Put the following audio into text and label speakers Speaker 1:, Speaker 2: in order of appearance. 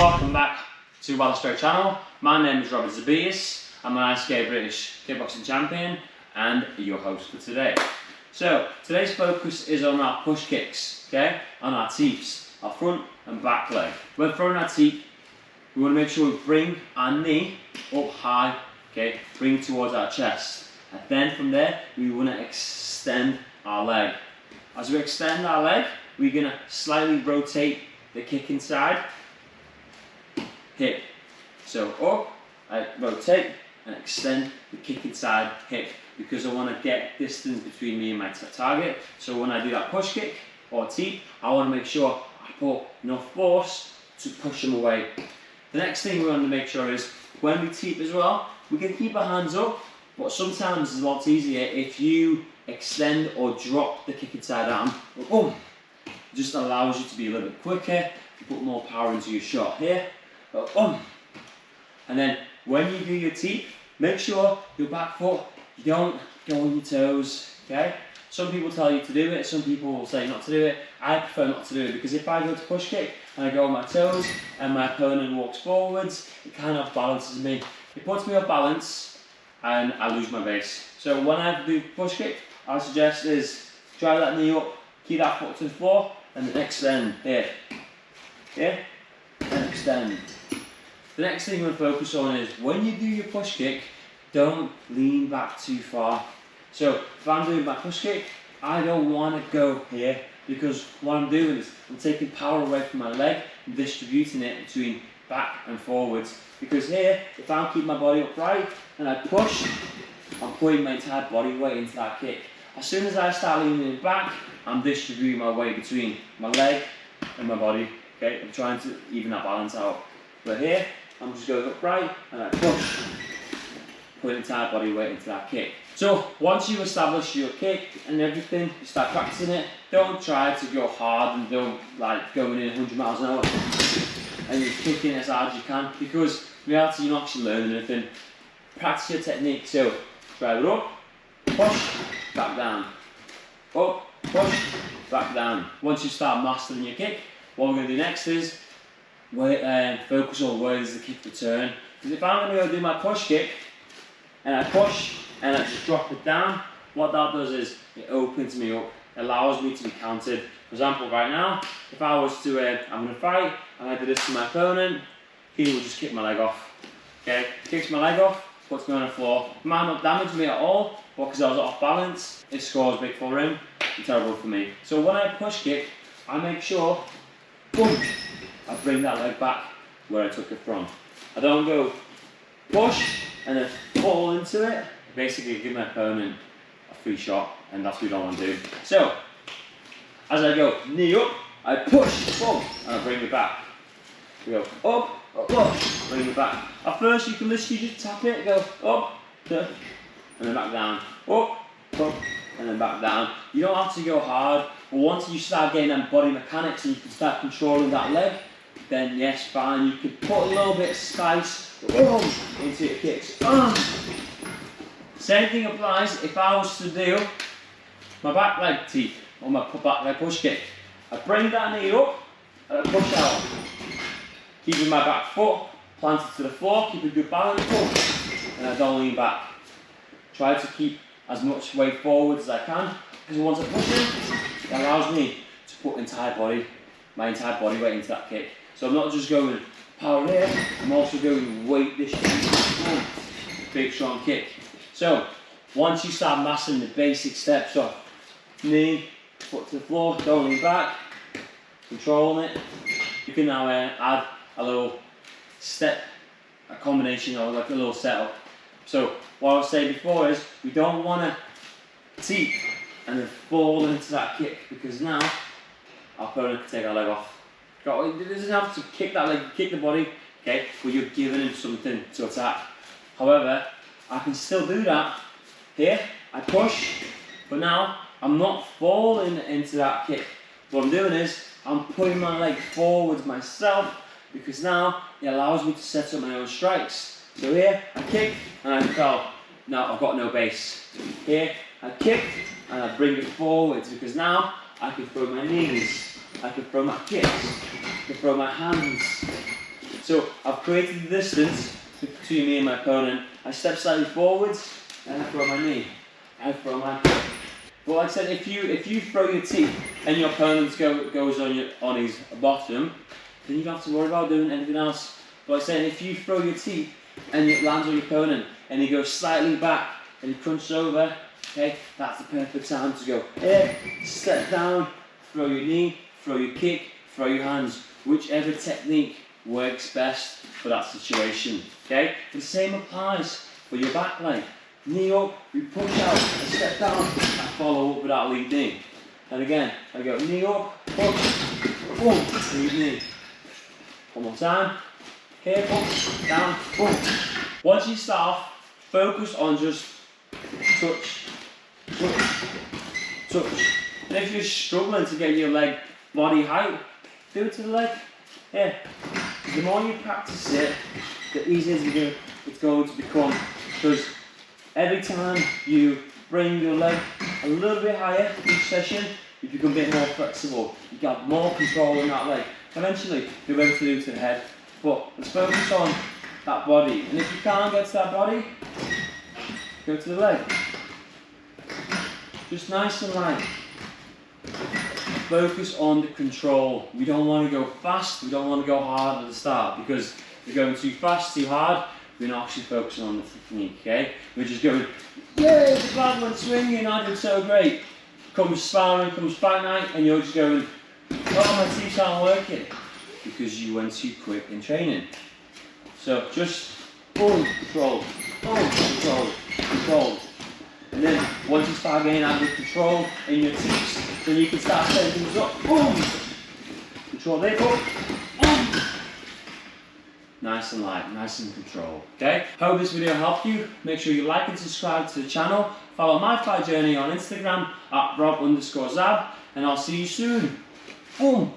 Speaker 1: Welcome back to Straight channel. My name is Rob Zabitis. I'm an ISK British kickboxing champion and your host for today. So today's focus is on our push kicks, okay? On our teeps, our front and back leg. When throwing our teep, we want to make sure we bring our knee up high, okay? Bring towards our chest. And then from there, we want to extend our leg. As we extend our leg, we're going to slightly rotate the kick inside, hip. So up, I rotate and extend the kick inside, hip, because I want to get distance between me and my target. So when I do that push kick or teep, I want to make sure I put enough force to push them away. The next thing we want to make sure is when we teep as well, we can keep our hands up, but sometimes it's a lot easier if you extend or drop the kick inside arm. Boom. It just allows you to be a little bit quicker, put more power into your shot here. And then when you do your teep, make sure your back foot, you don't go on your toes, okay? Some people tell you to do it, some people will say not to do it. I prefer not to do it because if I go to push kick and I go on my toes and my opponent walks forwards, it kind of balances me. It puts me off balance and I lose my base. So when I do push kick, I suggest is drive that knee up, keep that foot to the floor, and then extend here, here, and extend. The next thing we're going to focus on is when you do your push kick, don't lean back too far. So if I'm doing my push kick, I don't want to go here because what I'm doing is I'm taking power away from my leg and distributing it between back and forwards. Because here, if I keep my body upright and I push, I'm putting my entire body weight into that kick. As soon as I start leaning back, I'm distributing my weight between my leg and my body. Okay, I'm trying to even that balance out. But here, I'm just going upright and I push, put the entire body weight into that kick. So once you establish your kick and everything, you start practicing it. Don't try to go hard and don't like going in 100 miles an hour and you're kicking as hard as you can, because in reality you're not actually learning anything. Practice your technique. So drive it up, push, back down, up, push, back down. Once you start mastering your kick, what we're going to do next is focus on where does the kick return. Because if I'm going to go do my push kick and I push and I just drop it down, what that does is it opens me up, allows me to be countered. For example, right now, if I was to, I'm going to fight and I did this to my opponent, he will just kick my leg off. Okay, kicks my leg off, puts me on the floor. It might not damage me at all, but because I was off balance, it scores big for him and terrible for me. So when I push kick, I make sure, boom, I bring that leg back where I took it from. I don't go push and then fall into it. Basically give my opponent a free shot, and that's what we don't want to do. So, as I go knee up, I push, boom, and I bring it back. We go up, up, up, bring it back. At first you can literally just tap it, go up, and then back down, up, and then back down. You don't have to go hard, but once you start getting them body mechanics and you can start controlling that leg, then yes, fine, you can put a little bit of spice into your kicks. Same thing applies if I was to do my back leg teep or my back leg push kick. I bring that knee up and I push out, keeping my back foot planted to the floor, keep a good balance, and I don't lean back. Try to keep as much weight forward as I can, because once I push it, it allows me to put my entire body weight into that kick. So I'm not just going power here, I'm also going weight distribution. Big strong kick. So once you start mastering the basic steps of knee, foot to the floor, don't lean back, controlling it, you can now add a little step, a combination or like a little setup. So what I was saying before is we don't want to teep and then fall into that kick, because now our opponent can take our leg off. It doesn't have to kick that leg, kick the body, okay, but you're giving him something to attack. However, I can still do that. Here, I push, but now I'm not falling into that kick. What I'm doing is I'm putting my leg forwards myself, because now it allows me to set up my own strikes. So here, I kick and I fell. Now I've got no base. Here, I kick and I bring it forwards, because now I can throw my knees, I can throw my kicks, I can throw my hands. So I've created the distance between me and my opponent. I step slightly forwards and I throw my knee. I throw my kick. But like I said, if you throw your teeth and your opponent goes on his bottom, then you don't have to worry about doing anything else. But like I said, if you throw your teeth and it lands on your opponent and he goes slightly back and he crunches over, okay, that's the perfect time to go here, step down, throw your knee, throw your kick, throw your hands, whichever technique works best for that situation. Okay, the same applies for your back leg. Knee up, we push out, I step down, I follow up with that lead knee. And again, I go knee up, push, boom, lead knee. One more time. Here, push, down, boom. Once you start off, focus on just touch, touch, touch. And if you're struggling to get your leg body height, do it to the leg. Yeah. The more you practice it, the easier it's going to become. Because every time you bring your leg a little bit higher each session, you become a bit more flexible. You get more control in that leg. Eventually, you'll be able to do it to the head. But let's focus on that body. And if you can't get to that body, go to the leg. Just nice and light. Focus on the control. We don't want to go fast, we don't want to go hard at the start, because if we're going too fast, too hard, we're not actually focusing on the technique, okay? We're just going, yay, the bad one swinging, I did so great. Comes sparring, comes fight night, and you're just going, oh, my teeth aren't working, because you went too quick in training. So just boom, control, control. And then once you start getting out of control in your teeth, then you can start setting things up. Boom! Control there, boom! Boom! Nice and light, nice and controlled. Okay? Hope this video helped you. Make sure you like and subscribe to the channel. Follow my fight journey on Instagram at Rob_Zab, and I'll see you soon. Boom!